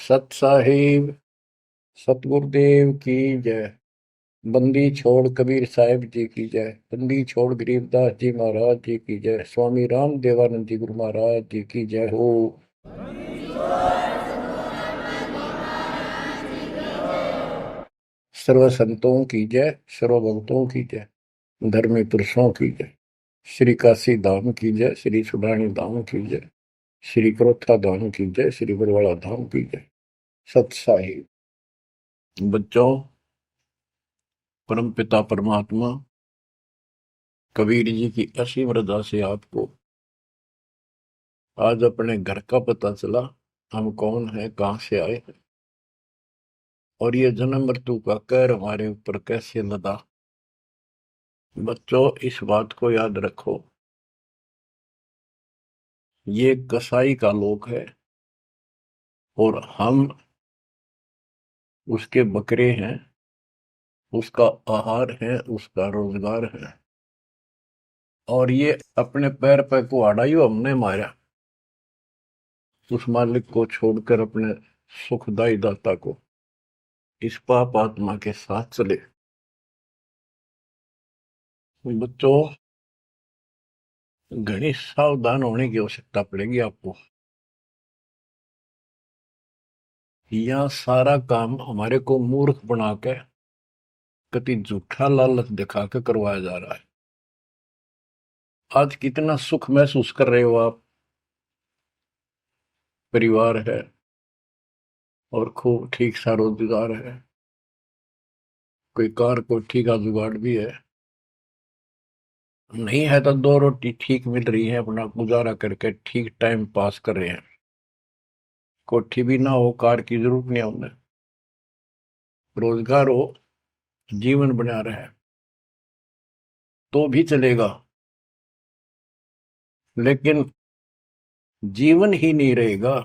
सत साहिब सतगुरुदेव की जय। बंदी छोड़ कबीर साहिब जी की जय। बंदी छोड़ गरीबदास जी महाराज जी की जय। स्वामी राम देवानंद जी गुरु महाराज जी की जय हो। सर्व संतों की जय, सर्व भक्तों की जय, धर्मी पुरुषों की जय। श्री काशी धाम की जय, श्री सुडानी धाम की जय, श्री क्रोथा धाम की जय, श्री बरवाड़ा धाम की जय। सत साहिब बच्चों, परम पिता परमात्मा कबीर जी की असीम रजा से आपको आज अपने घर का पता चला। हम कौन है, कहां से आए हैं, और ये जन्म मृत्यु का कहर हमारे ऊपर कैसे लदा। बच्चों, इस बात को याद रखो, ये कसाई का लोक है और हम उसके बकरे हैं, उसका आहार है, उसका रोजगार है। और ये अपने पैर पे कुहाड़ा ही हमने मारा, उस मालिक को छोड़कर अपने सुखदाई दाता को इस पाप आत्मा के साथ चले। बच्चों, घनी सावधान होने की आवश्यकता पड़ेगी आपको। यह सारा काम हमारे को मूर्ख बना के कति झूठा लालच दिखा के करवाया जा रहा है। आज कितना सुख महसूस कर रहे हो आप, परिवार है और खूब ठीक सा रोजगार है, कोई कार को ठीक का जुगाड़ भी है, नहीं है तो दो रोटी ठीक मिल रही है, अपना गुजारा करके ठीक टाइम पास कर रहे हैं। कोठी भी ना हो, कार की जरूरत नहीं है उन्हें, रोजगार हो, जीवन बना रहे तो भी चलेगा। लेकिन जीवन ही नहीं रहेगा,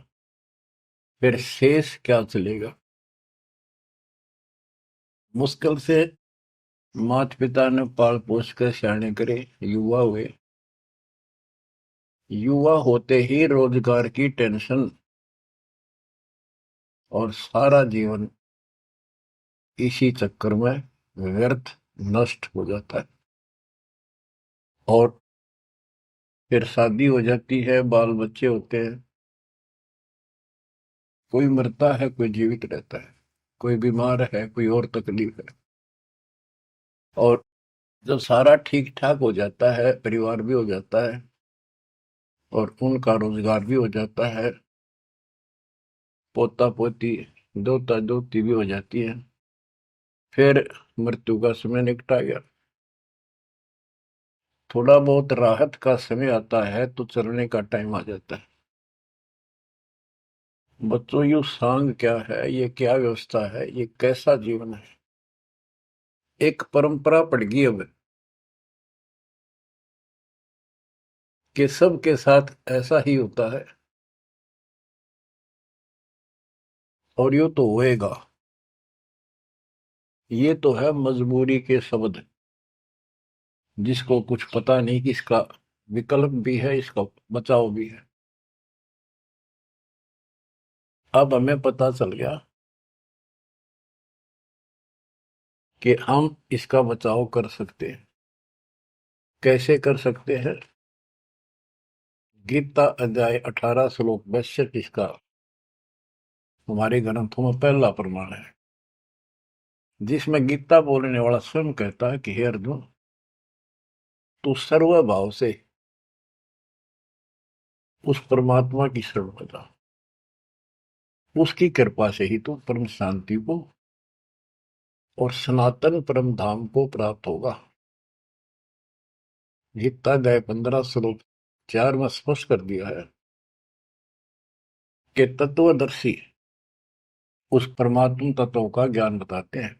फिर शेष क्या चलेगा। मुश्किल से माता पिता ने पाल पोस कर सियाने करे, युवा हुए, युवा होते ही रोजगार की टेंशन और सारा जीवन इसी चक्कर में व्यर्थ नष्ट हो जाता है। और फिर शादी हो जाती है, बाल बच्चे होते हैं, कोई मरता है, कोई जीवित रहता है, कोई बीमार है, कोई और तकलीफ है। और जब सारा ठीक ठाक हो जाता है, परिवार भी हो जाता है और उनका रोजगार भी हो जाता है, पोता पोती दोता दोती भी हो जाती है, फिर मृत्यु का समय निकटा गया। थोड़ा बहुत राहत का समय आता है तो चलने का टाइम आ जाता है। बच्चों, यू सांग क्या है, ये क्या व्यवस्था है, ये कैसा जीवन है। एक परंपरा पड़ गई अब कि सबके साथ ऐसा ही होता है और यो तो होएगा। ये तो है मजबूरी के शब्द, जिसको कुछ पता नहीं कि इसका विकल्प भी है, इसका बचाव भी है। अब हमें पता चल गया कि हम इसका बचाव कर सकते हैं। कैसे कर सकते हैं? गीता अध्याय 18 श्लोक 62 इसका हमारे ग्रंथों में पहला प्रमाण है, जिसमें गीता बोलने वाला स्वयं कहता है कि हे अर्जुन, तू सर्वभाव से उस परमात्मा की शरण में जा, उसकी कृपा से ही तू परम शांति को और सनातन परम धाम को प्राप्त होगा। गीता अध्याय 15 श्लोक 4 में स्पष्ट कर दिया है कि तत्वदर्शी उस परमात्म तत्व का ज्ञान बताते हैं।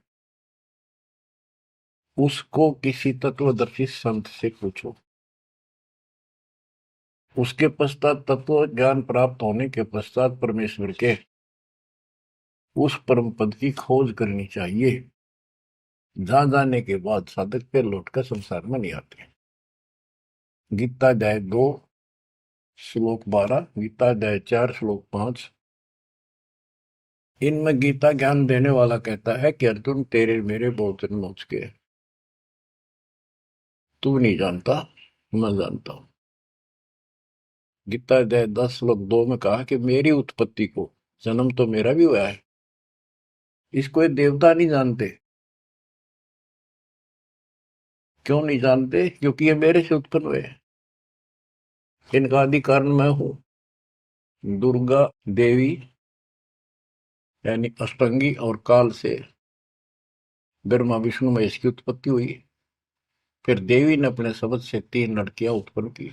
उसको किसी तत्वदर्शी संत से पूछो। उसके पश्चात तत्व ज्ञान प्राप्त होने के पश्चात परमेश्वर के उस परम पद की खोज करनी चाहिए, जहां जाने के बाद साधक फिर लौटकर संसार में नहीं आते। गीता अध्याय 2 श्लोक 12, गीता अध्याय 4 श्लोक 5, इनमें गीता ज्ञान देने वाला कहता है कि अर्जुन तेरे मेरे बहुत दिन हो चुके हैं, तू नहीं जानता, मैं जानता हूं। गीता अध्याय 10 श्लोक 2 में कहा कि मेरी उत्पत्ति को, जन्म तो मेरा भी हुआ है, इसको ये देवता नहीं जानते। क्यों नहीं जानते? क्योंकि ये मेरे से उत्पन्न हुए हैं। इनका आदि कारण मैं हूं। दुर्गा देवी यानी अष्टंगी और काल से ब्रह्मा विष्णु महेश की उत्पत्ति हुई। फिर देवी ने अपने शब्द से 3 लड़कियां उत्पन्न की,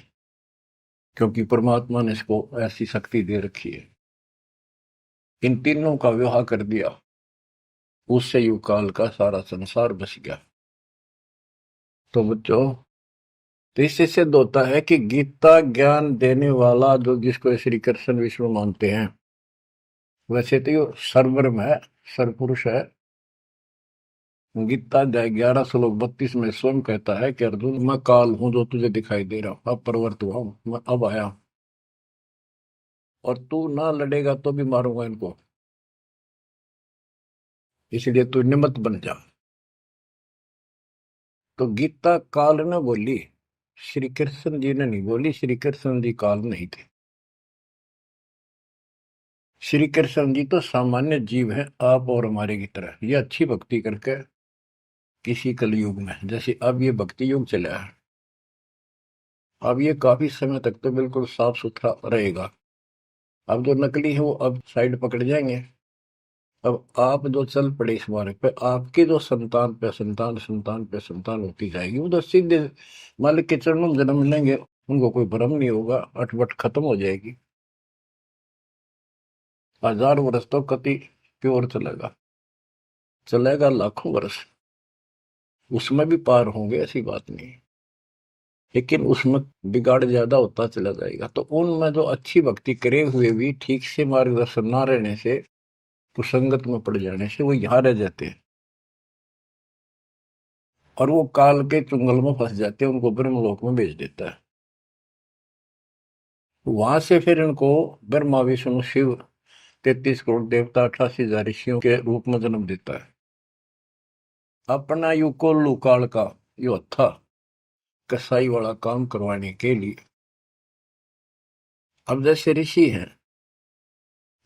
क्योंकि परमात्मा ने इसको ऐसी शक्ति दे रखी है। इन तीनों का विवाह कर दिया, उससे युग काल का सारा संसार बस गया। तो बच्चों, तो इससे सिद्ध होता है कि गीता ज्ञान देने वाला जो, जिसको श्री कृष्ण विष्णु मानते हैं, वैसे तो ये सर्वब्रह्म है, सर्वपुरुष है। गीता अध्याय 11 श्लोक 32 में स्वयं कहता है कि अर्जुन, मैं काल हूं जो तुझे दिखाई दे रहा हूं, अब प्रवर्त हुआ हूं, मैं अब आया हूं, और तू ना लड़ेगा तो भी मारूंगा इनको, इसलिए तू निमित्त बन जा। तो गीता काल ने बोली, श्री कृष्ण जी ने नहीं बोली। श्री कृष्ण जी काल नहीं थे। श्री कृष्ण जी तो सामान्य जीव हैं, आप और हमारे की तरह। ये अच्छी भक्ति करके किसी कलयुग में, जैसे अब ये भक्ति युग चला है, अब ये काफी समय तक तो बिल्कुल साफ सुथरा रहेगा। अब जो नकली है वो अब साइड पकड़ जाएंगे। अब आप जो चल पड़े इस मार्ग पे, आपकी जो संतान पे संतान, संतान पे संतान होती जाएगी, वो तो सीधे मालिक के चरणों में जन्म लेंगे। उनको कोई भ्रम नहीं होगा, अटपट खत्म हो जाएगी। 1000 वर्ष तो कति प्योर चलेगा, चलेगा लाखों वर्ष, उसमें भी पार होंगे, ऐसी बात नहीं। लेकिन उसमें बिगाड़ ज्यादा होता चला जाएगा। तो उनमें जो अच्छी भक्ति करे हुए भी ठीक से मार्गदर्शन ना रहने से, कुसंगत में पड़ जाने से, वो यहाँ रह जाते हैं और वो काल के चुंगल में फंस जाते हैं, उनको ब्रह्मलोक में भेज देता है। वहां से फिर इनको ब्रह्मा विष्णु शिव 33 करोड़ देवता 88,000 ऋषियों के रूप में जन्म देता है। अपना युग को लुकाल का यो था कसाई वाला काम करवाने के लिए। अब जैसे ऋषि हैं,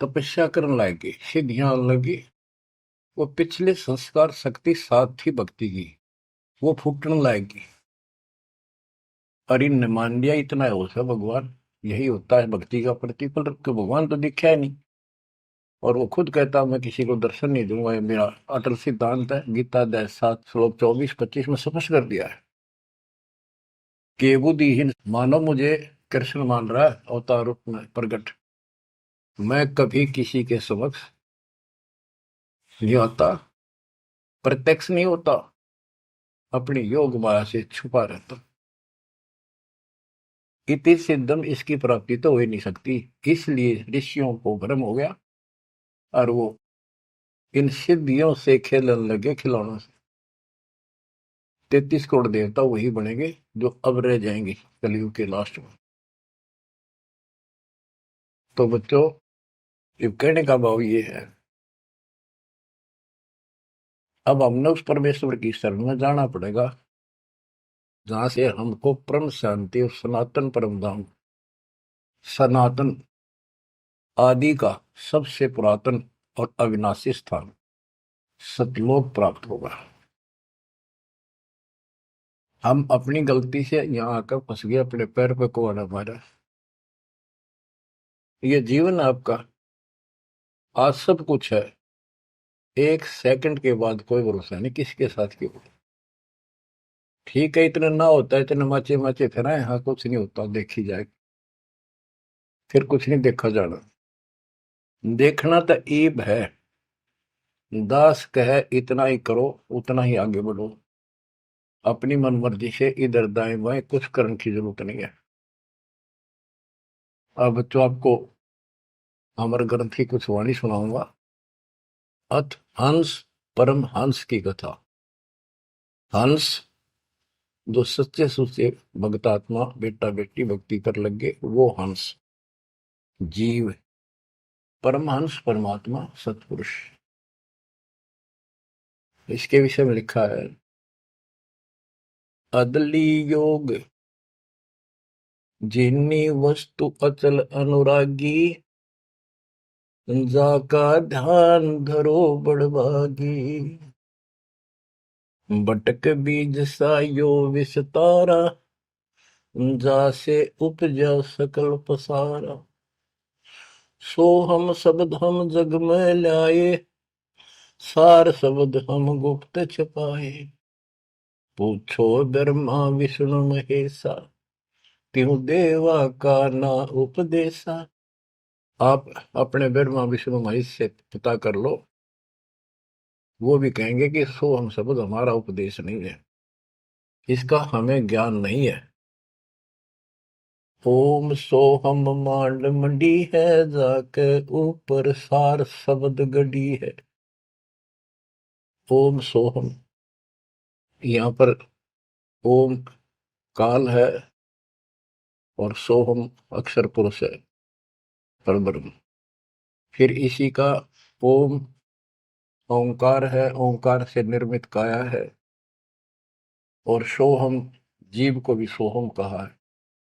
तपस्या करने लगे, सिद्धियां लगी, वो पिछले संस्कार शक्ति साथ थी भक्ति की, वो फूटने लाएगी। और इन मान लिया इतना है हो सब भगवान, यही होता है भक्ति का प्रतिफल। तो भगवान तो दिखा है नहीं, और वो खुद कहता मैं किसी को दर्शन नहीं दूंगा, ये मेरा अटल सिद्धांत है। गीता अध्याय 7 श्लोक 24-25 में स्पष्ट कर दिया है कि बुद्धिहीन मानव मुझे कृष्ण मान रहा है अवतार रूप में प्रकट, मैं कभी किसी के समक्ष नहीं आता, प्रत्यक्ष नहीं होता, अपनी योग माया से छुपा रहता। इति सिद्धम, इसकी प्राप्ति तो हो ही नहीं सकती। इसलिए ऋषियों को भ्रम हो गया और वो इन सिद्धियों से खेलने लगे, खिलौनों से। 33 करोड़ देवता वही बनेंगे जो अब रह जाएंगे कलयुग के लास्ट में। तो बच्चों, ये कहने का भाव ये है, अब हमने उस परमेश्वर की शरण में जाना पड़ेगा जहां से हमको परम शांति और सनातन परम धाम, सनातन आदि का सबसे पुरातन और अविनाशी स्थान सतलोक प्राप्त होगा। हम अपनी गलती से यहाँ आकर फंस गए, अपने पैर पे कुआना मारा। ये जीवन आपका, आज सब कुछ है, 1 सेकंड के बाद कोई भरोसा नहीं किसके साथ क्यों। ठीक है, इतना ना होता है, इतने माचे माचे फिराए, हाँ कुछ नहीं होता, देखी जाए, फिर कुछ नहीं देखा जाना। देखना तो ईब है, दास कहे इतना ही करो, उतना ही आगे बढ़ो, अपनी मनमर्जी से इधर दाएं बाएं कुछ करने की जरूरत नहीं है। अब बच्चों, आपको अमर ग्रंथ की कुछ वाणी सुनाऊंगा। अथ हंस परम हंस की कथा। हंस जो सच्चे सुच्चे भक्तात्मा बेटा बेटी भक्ति कर लगे, वो हंस जीव परमहंस परमात्मा सतपुरुष, इसके विषय में लिखा है, अदली योग जिन्नी वस्तु अचल अनुरागी, जाका ध्यान धरो बड़भागी। बटक बीज सायो विस्तारा, जासे उपजा सकल पसारा। सो हम शब्द हम जग में लाए, सार शब्द हम गुप्त छपाए। पूछो ब्रह्मा विष्णु महेशा, त्यों देवा का ना उपदेशा। आप अपने ब्रह्मा विष्णु महेश से पता कर लो, वो भी कहेंगे कि सो हम शब्द हमारा उपदेश नहीं है, इसका हमें ज्ञान नहीं है। ओम सोहम मांड मंडी है, जाके ऊपर सार शब्द गड़ी है। ओम सोहम, यहाँ पर ओम काल है और सोहम अक्षर पुरुष है, परब्रह्म। फिर इसी का ओम ओंकार है, ओंकार से निर्मित काया है, और सोहम जीव को भी सोहम कहा है।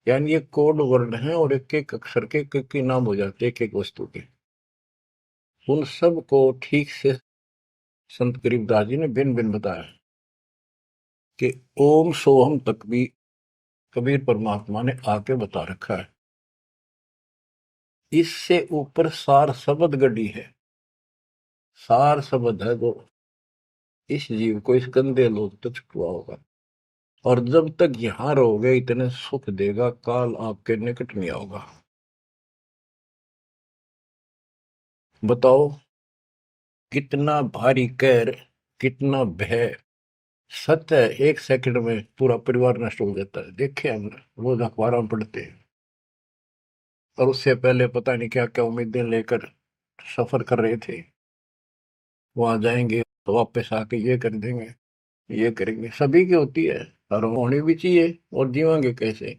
यानी ये कोड वर्ड हैं और एक एक अक्षर के एक नाम हो जाते, एक एक वस्तु के। उन सब को ठीक से संत गरीबदास जी ने भिन्न भिन्न बताया कि ओम सोहम तक भी कबीर परमात्मा ने आके बता रखा है। इससे ऊपर सार शब्द गढ़ी है, सार शब्द है जो इस जीव को इस गंदे लोग तक छुआ होगा, और जब तक यहां रहोगे इतने सुख देगा, काल आपके निकट नहीं आओगा। बताओ कितना भारी कहर, कितना भय। सत्य है, एक सेकंड में पूरा परिवार नष्ट हो जाता है, देखे हमने, वो अखबारों में पढ़ते हैं। और उससे पहले पता नहीं क्या क्या उम्मीदें लेकर सफर कर रहे थे, वहां जाएंगे तो वापस आके ये कर देंगे, ये करेंगे। सभी की होती है और होनी भी चाहिए, और जीवांगे कैसे।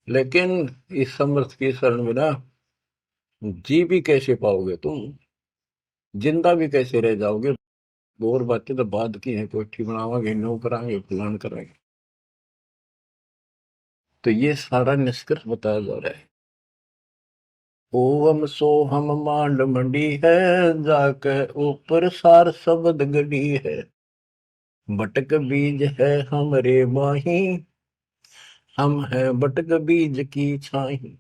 लेकिन इस समर्थ की शरण में ना जी भी कैसे पाओगे तुम, जिंदा भी कैसे रह जाओगे। और बातें तो बाद की है, कोठी बनावांगे, नो कराएंगे, प्लान कराएंगे। तो ये सारा निष्कर्ष बताया जा रहा है। ओम सोहम मांड मंडी है, जाके ऊपर सार शब्द गढ़ी है। बटक बीज है हमरे माही, हम है बटक बीज की छाही।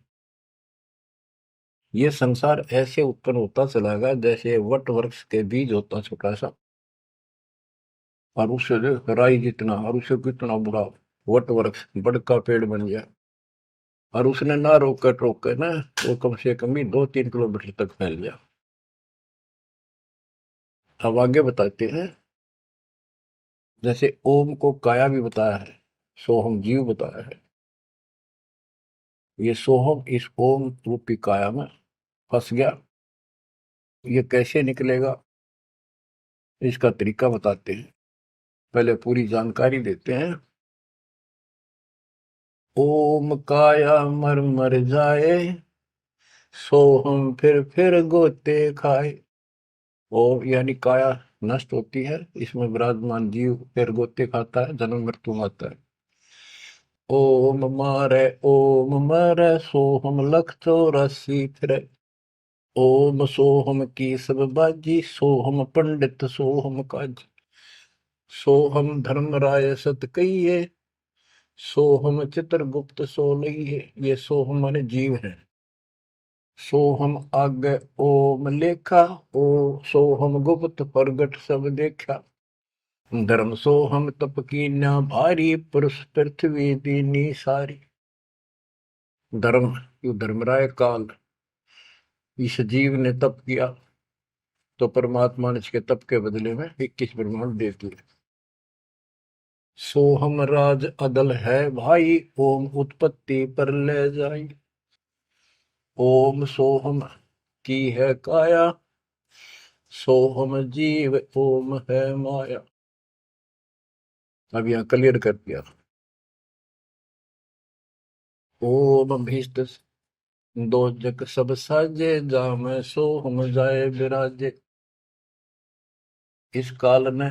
ये संसार ऐसे उत्पन्न होता चला गया जैसे वट वृक्ष के बीज होता छोटा सा, और उससे राई जितना, और उससे कितना बड़ा वट वृक्ष बड़का पेड़ बन गया। और उसने ना रोक कर टोक कर ना, वो कम से कम भी 2-3 किलोमीटर तक फैल गया। अब आगे बताते हैं, जैसे ओम को काया भी बताया है, सोहम जीव बताया है। ये सोहम इस ओम रूपी काया में फंस गया, ये कैसे निकलेगा इसका तरीका बताते हैं। पहले पूरी जानकारी देते हैं। ओम काया मर मर जाए, सोहम फिर गोते खाए। ओम यानी काया नष्ट होती है, इसमें विराजमान जीव फिर गोते खाता है, जन्म मृत्यु आता है। ओम मारे सोहम लख 84 फिरे। ओम सोहम की सब बाजी, सोहम पंडित सोहम काज। सोहम धर्मराय सत कहिए, सोहम चित्रगुप्त सो लइए। ये सोहम माने जीव है। सोहम आगे ओम लेखा, ओ सोहम गुप्त प्रगट सब देखा। धर्म सोहम तप की ना भारी, पुरुष पृथ्वी दीनी सारी। धर्म, यो धर्मराय काल, इस जीव ने तप किया तो परमात्मा ने इसके तप के बदले में 21 ब्रह्मांड दे दिए। सोहम राज अदल है भाई, ओम उत्पत्ति पर ले जाई। ओम सोहम की है काया, सोहम जीव ओम है माया। अब यहां क्लियर कर दिया। ओम भीष्ट दो जग सब साजे, जामे सो हम जाए विराजे। इस काल ने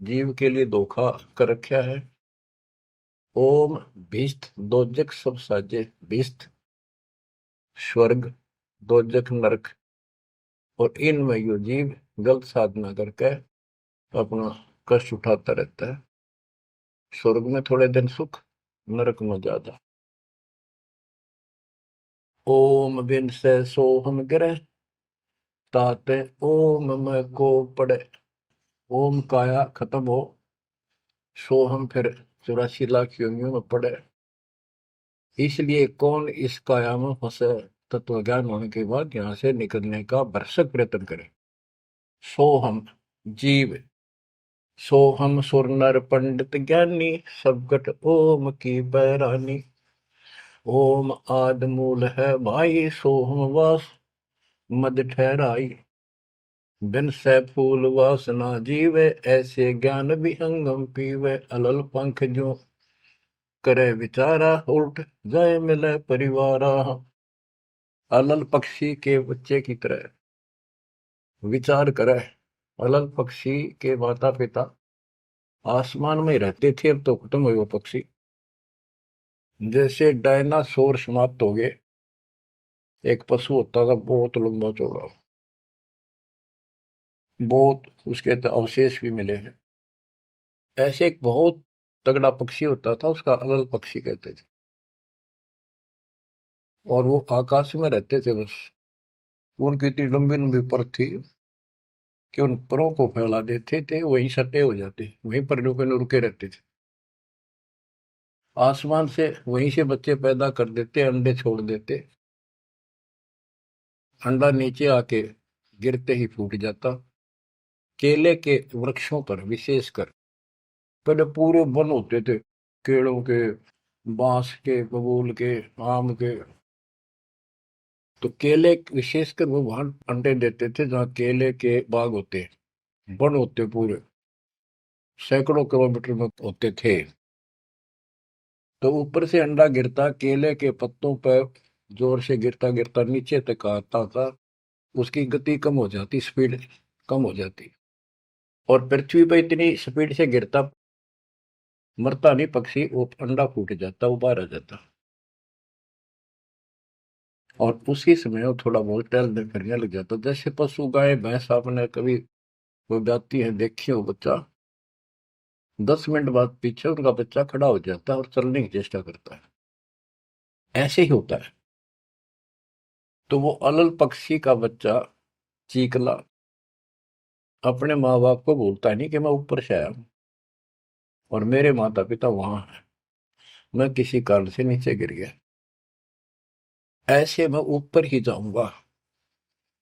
जीव के लिए धोखा कर रखा है। ओम भीष्ट दोजक सब साजे, भीष्ट स्वर्ग दोजक नरक, और इनमें यो जीव गलत साधना करके अपना कष्ट उठाता रहता है। स्वर्ग में थोड़े दिन सुख, नरक में ज्यादा। ओम बिन से सोहम ग्रह, ताते ओम में को पड़े। ओम काया खत्म हो, सोहम फिर 84 लाख योनियों में पड़े। इसलिए कौन इस काया में फंसे, तत्व ज्ञान होने के बाद यहां से निकलने का भरसक प्रयत्न करे। सोहम जीव, सोहम सुर नर पंडित ज्ञानी, सबकट ओम की बैरानी। ओम आद मूल है भाई, सोहम वास मद ठहराई। बिन से फूल वासना जीवे, ऐसे ज्ञान विहंगम पीवे। अलल पंख जो करे विचारा, उल्ट जाए मिले परिवारा। अलल पक्षी के बच्चे की तरह विचार करे। अलल पक्षी के माता पिता आसमान में रहते थे, अब तो खत्म हुए वो पक्षी। जैसे डायनासोर समाप्त हो गए। एक पशु होता था बहुत लंबा चौड़ा, बहुत उसके तो अवशेष भी मिले हैं। ऐसे एक बहुत तगड़ा पक्षी होता था, उसका अलल पक्षी कहते थे। और वो आकाश में रहते थे बस। उनकी इतनी लंबी लंबी पर थी कि उन परों को फैला देते थे, वहीं सटे हो जाते, वहीं पर रुके रहते थे। आसमान से वहीं से बच्चे पैदा कर देते, अंडे छोड़ देते। अंडा नीचे आके गिरते ही फूट जाता। केले के वृक्षों पर विशेषकर पहले पूरे वन होते थे, केलों के, बांस के, बबूल के, आम के। तो केले विशेषकर वो वहां अंडे देते थे जहाँ केले के बाग होते, वन होते पूरे, सैकड़ों किलोमीटर में होते थे। तो ऊपर से अंडा गिरता, केले के पत्तों पर जोर से गिरता गिरता नीचे तक आता था। उसकी गति कम हो जाती, स्पीड कम हो जाती, और पृथ्वी पर इतनी स्पीड से गिरता, मरता नहीं पक्षी, वो अंडा फूट जाता, वो बाहर आ जाता। और उसी समय वो थोड़ा बहुत टहलने फिरने लग जाता। जैसे पशु गाय भैंस आपने कभी वो जाती है देखी हो, बच्चा 10 मिनट बाद पीछे उनका बच्चा खड़ा हो जाता है और चलने की चेष्टा करता है, ऐसे ही होता है। तो वो अलल पक्षी का बच्चा चीकला अपने माँ बाप को बोलता नहीं कि मैं ऊपर से आया हूं और मेरे माता पिता वहां हैं, मैं किसी कारण से नीचे गिर गया, ऐसे मैं ऊपर ही जाऊंगा,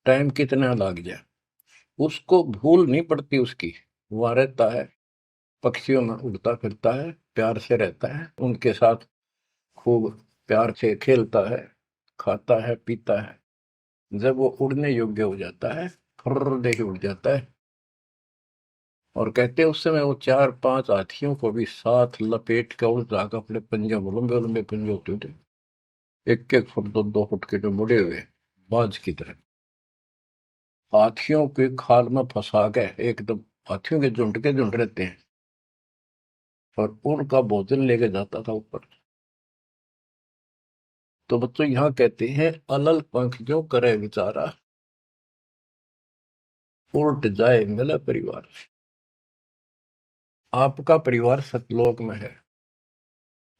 टाइम कितना लग जाए। उसको भूल नहीं पड़ती उसकी, वहां रहता है, पक्षियों में उड़ता फिरता है, प्यार से रहता है उनके साथ, खूब प्यार से खेलता है, खाता है, पीता है। जब वो उड़ने योग्य हो जाता है, फुर्र दे के उड़ जाता है। और कहते हैं उस समय वो 4-5 हाथियों को भी साथ लपेट कर उस जाकर अपने पंजे में, लंबे लंबे पंजे होते थे, 1-1 फुट 2-2 फुट के, जो मुड़े हुए बाज की तरह, हाथियों के खाल में फंसा के एकदम, हाथियों के झुंड रहते हैं, और उनका भोजन लेके जाता था ऊपर। तो बच्चों यहाँ कहते हैं अलल पंख जो करे विचारा, उल्ट जाए मिला परिवार। आपका परिवार सतलोक में है,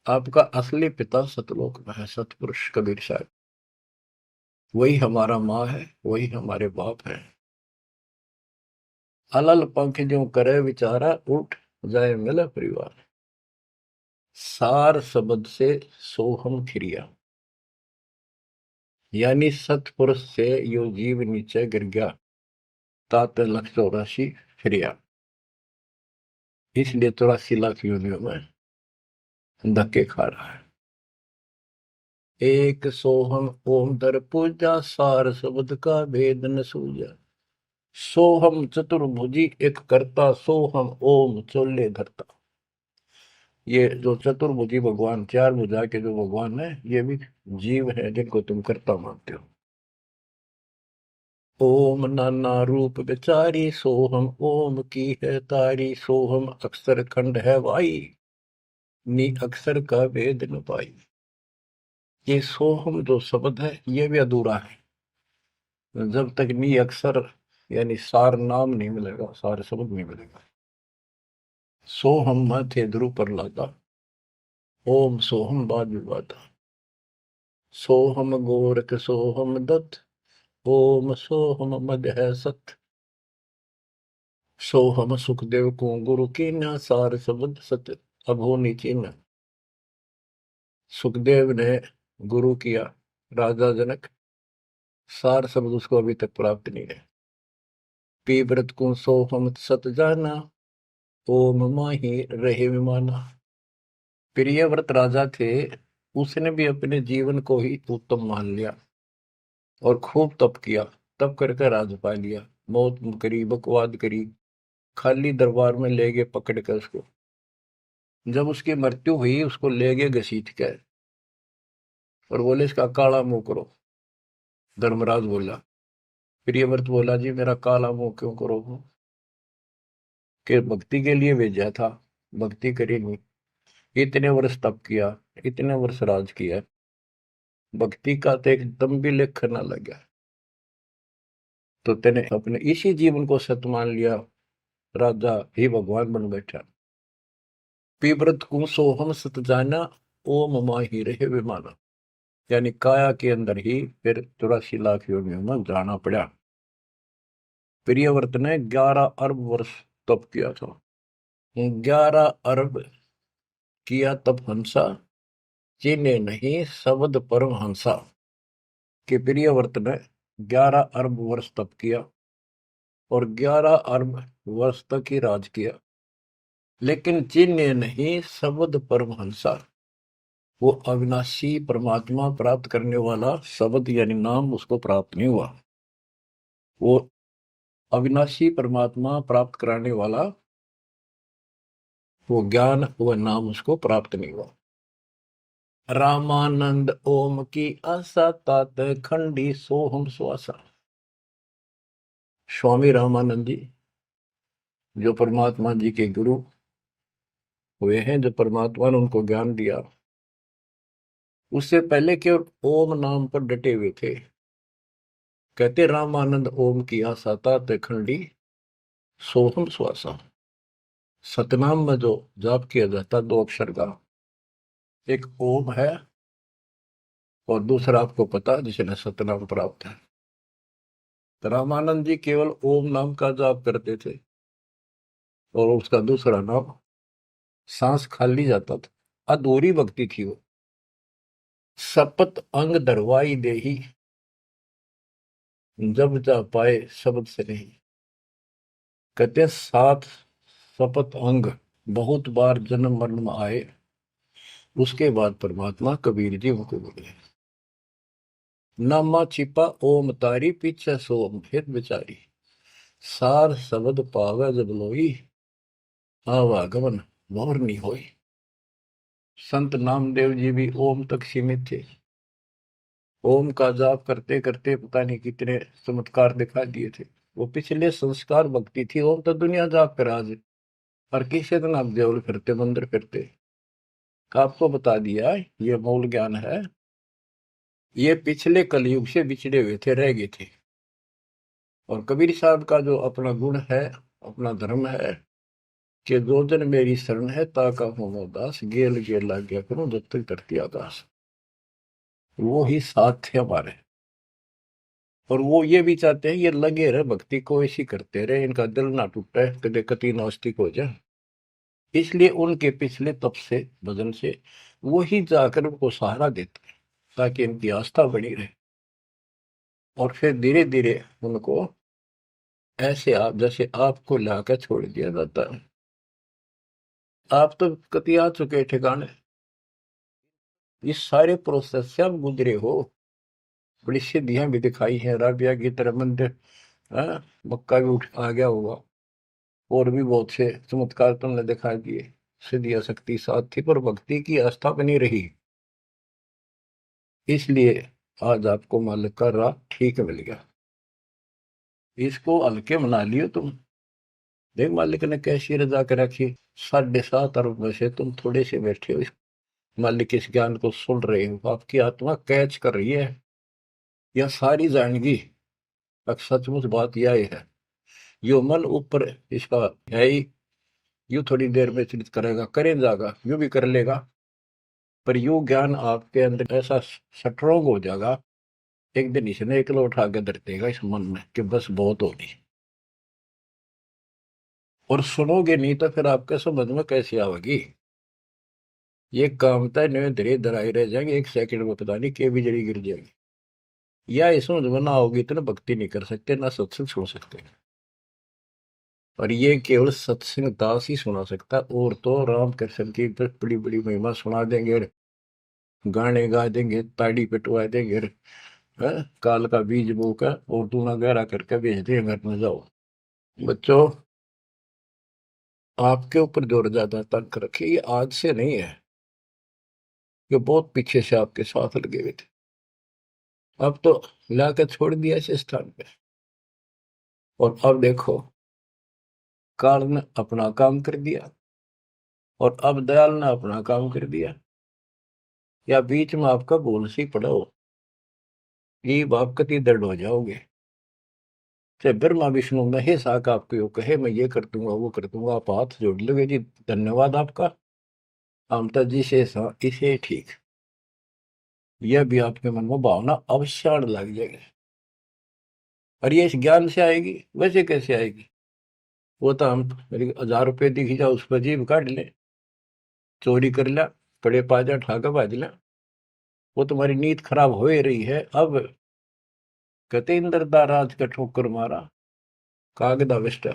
आपका असली पिता सतलोक में है, सतपुरुष कबीर साहब। वही हमारा माँ है, वही हमारे बाप है। अलल पंख जो करे विचारा, उठ जाए मिला परिवार। सार शब्द से सोहम खिरिया, यानी सतपुरुष से यो जीव नीचे गिर गया, तात 184 फिरिया। इसलिए 84 लाख योनियों में धक्के खा रहा है। एक सोहम ओम धर पूजा, सार शब्द का भेद न सूझा। सोहम चतुर्भुजी एक करता, सोहम ओम चोले धरता। ये जो चतुर्भुजी भगवान, चार भुजा के जो भगवान है, ये भी जीव है जिनको तुम कर्ता मानते हो। ओम नाना रूप विचारी, सोहम ओम की है तारी, सोहम अक्षर खंड है वाई, नी अक्षर का वेद न पाई। ये सोहम जो शब्द है ये भी अधूरा है, जब तक नी अक्षर यानी सार नाम नहीं मिलेगा, सार शब्द नहीं मिलेगा। सोहम माथे ध्रुव पर लाता, ओम सोहम बाद विवादा, सोहम गोरख सोहम दत्त, ओम सोहम मद है सत, सोहम सुखदेव को गुरु की न, सार शब्द सत्य अभो निचिन। सुखदेव ने गुरु किया राजा जनक, सार शब्द उसको अभी तक प्राप्त नहीं है। पी व्रत को सोहम सत जाना, ओम माही रहे विमाना। प्रियव्रत राजा थे, उसने भी अपने जीवन को ही उत्तम मान लिया और खूब तप किया। तप करके राज पा लिया, मौत करी, बकवाद करी, खाली दरबार में ले गए पकड़ कर उसको। जब उसकी मृत्यु हुई उसको ले गए घसीट कर और बोले इसका काला मुंह करो। धर्मराज बोला, प्रियव्रत बोला जी मेरा काला मुंह क्यों करो, कि भक्ति के लिए भेजा था, भक्ति करी नहीं, इतने वर्ष तप किया, इतने वर्ष राज किया, भक्ति का तो एकदम भी लेख न लगा, तो तेने अपने इसी जीवन को सत मान लिया, राजा ही भगवान बन बैठा। पीव्रत को सोहम सत जाना, ओम माही रहे विमाना। यानी काया के अंदर ही फिर 84 लाख योनियों में जाना पड़ा। प्रियव्रत ने 11 अरब वर्ष तप किया था। 11 अरब किया तप हंसा, चिन्हे नहीं शब्द परम हंसा। कि प्रियव्रत ने 11 अरब वर्ष तप किया और 11 अरब वर्ष तक ही राज किया, लेकिन चिन्ह नहीं शब्द परमहंसा। वो अविनाशी परमात्मा प्राप्त करने वाला शब्द यानी नाम उसको प्राप्त नहीं हुआ। वो अविनाशी परमात्मा प्राप्त कराने वाला वो ज्ञान, वो नाम उसको प्राप्त नहीं हुआ। रामानंद ओम की आशा, तात खंडी सोहम श्वासा। स्वामी रामानंद जी जो परमात्मा जी के गुरु हुए हैं, जो परमात्मा ने उनको ज्ञान दिया, उससे पहले के ओम नाम पर डटे हुए थे। कहते रामानंद ओम की आशा तात खंडी सोहम श्वासा। सतनाम में जो जाप किया जाता 2 अक्षर का, एक ओम है और दूसरा आपको पता जिसने सतनाम प्राप्त है। तो रामानंद जी केवल ओम नाम का जाप करते थे और उसका दूसरा नाम, सांस खाली जाता था, अधूरी भक्ति थी वो। सपत अंग दरवाई देही, जब जा पाए शब्द से नहीं। कहते 7 सपत अंग बहुत बार जन्म मरण में आए, उसके बाद परमात्मा कबीर जी उनको बोले। नामा छिपा ओम तारी, पीछे सोम हित विचारी। सार शब्द पावे जब लोई, आवागमन मोर नहीं होई। संत नामदेव जी भी ओम तक सीमित थे। ओम का जाप करते करते पता नहीं कितने चमत्कार दिखा दिए थे। वो पिछले संस्कार भक्ति थी। ओम तो दुनिया जाप कर आज, और किसी दिन आप देवल फिरते मंदिर फिरते। आपको बता दिया ये मूल ज्ञान है। ये पिछले कलयुग से बिछड़े हुए थे, रह गए थे। और कबीर साहब का जो अपना गुण है, अपना धर्म है कि दो जन मेरी शरण है, ताका हो दास, गेल गेल लाग गया करूं जब तक धरती आकाश। वो ही साथ थे हमारे। और वो ये भी चाहते हैं ये लगे रहे भक्ति को, ऐसी करते रहे, इनका दिल ना टूटे, कदे कति नास्तिक हो जाए। इसलिए उनके पिछले तप से, भजन से वो ही जाकर उनको सहारा देते हैं, ताकि इनकी आस्था बनी रहे। और फिर धीरे धीरे उनको ऐसे आप जैसे आपको लाकर छोड़ दिया जाता है। आप तो कति आ चुके ठिकाने, इस सारे प्रोसेस से आप गुजरे हो। बड़ी सिद्धियां भी दिखाई हैं, राबिया की तरह मंदिर, मक्का भी उठ आ गया होगा, और भी बहुत से चमत्कार तुमने दिखा दिए। सिद्धि शक्ति साथ थी पर भक्ति की आस्था बनी रही, इसलिए आज आपको मालिक का राह ठीक मिल गया। इसको हल्के बना लियो तुम। देख मालिक ने कैसी रजा कर रखी, 7.5 अरब में से तुम थोड़े से बैठे हो, मालिक इस ज्ञान को सुन रहे हो, आपकी आत्मा कैच कर रही है, यह सारी जानेगी। अब सचमुच बात यह है, यो मन ऊपर इसका है ही, यू थोड़ी देर में चिंतित करेगा, करे जाएगा, यू भी कर लेगा, पर यू ज्ञान आपके अंदर ऐसा स्ट्रोंग हो जाएगा, एक दिन इसने एकला उठा के धर देगा इस मन में कि बस बहुत होगी। और सुनोगे नहीं तो फिर आपके समझ में कैसे आवेगी। ये काम था नहीं, धीरे धराई रह जाएंगे, 1 सेकंड में पता नहीं के भी जड़ी गिर जाएगी। या इस समझ में ना होगी तो ना भक्ति नहीं कर सकते, ना सत्संग सुन सकते। और ये केवल सत्संग दास ही सुना सकता, और तो राम कृष्ण की बड़ी बड़ी महिमा सुना देंगे, गाने गा देंगे, ताड़ी पिटवा देंगे, काल का बीज बोकर और दूना गहरा करके भेज देंगे घर में, जाओ। बच्चों, आपके ऊपर जोर ज्यादा तंक रखिए, ये आज से नहीं है, ये बहुत पीछे से आपके साथ लगे हुए थे, अब तो लाकर छोड़ दिया इस स्थान पे। और अब देखो, काल ने अपना काम कर दिया और अब दयाल ने अपना काम कर दिया, या बीच में आपका बोल सी पड़ा हो, ये आप कति दर्द हो जाओगे। चाहे ब्रह्मा विष्णु महेश आका आपको यो कहे मैं ये कर दूंगा वो कर दूंगा, आप हाथ जोड़ लोगे जी धन्यवाद आपका, ममता जी से इसे ठीक, यह भी आपके मन में भावना अवश्य आने लग जाएगी। और ये इस ज्ञान से आएगी, वैसे कैसे आएगी, वो तो हम मेरी 1000 रुपये दिखी जाओ उस पर जीव काट ले, चोरी कर लिया, बड़े पाजा ठाका बाज लिया, वो तुम्हारी नीयत खराब हो ही रही है। अब कहते इंद्रदा राज का ठोकर मारा कागदा विष्टा,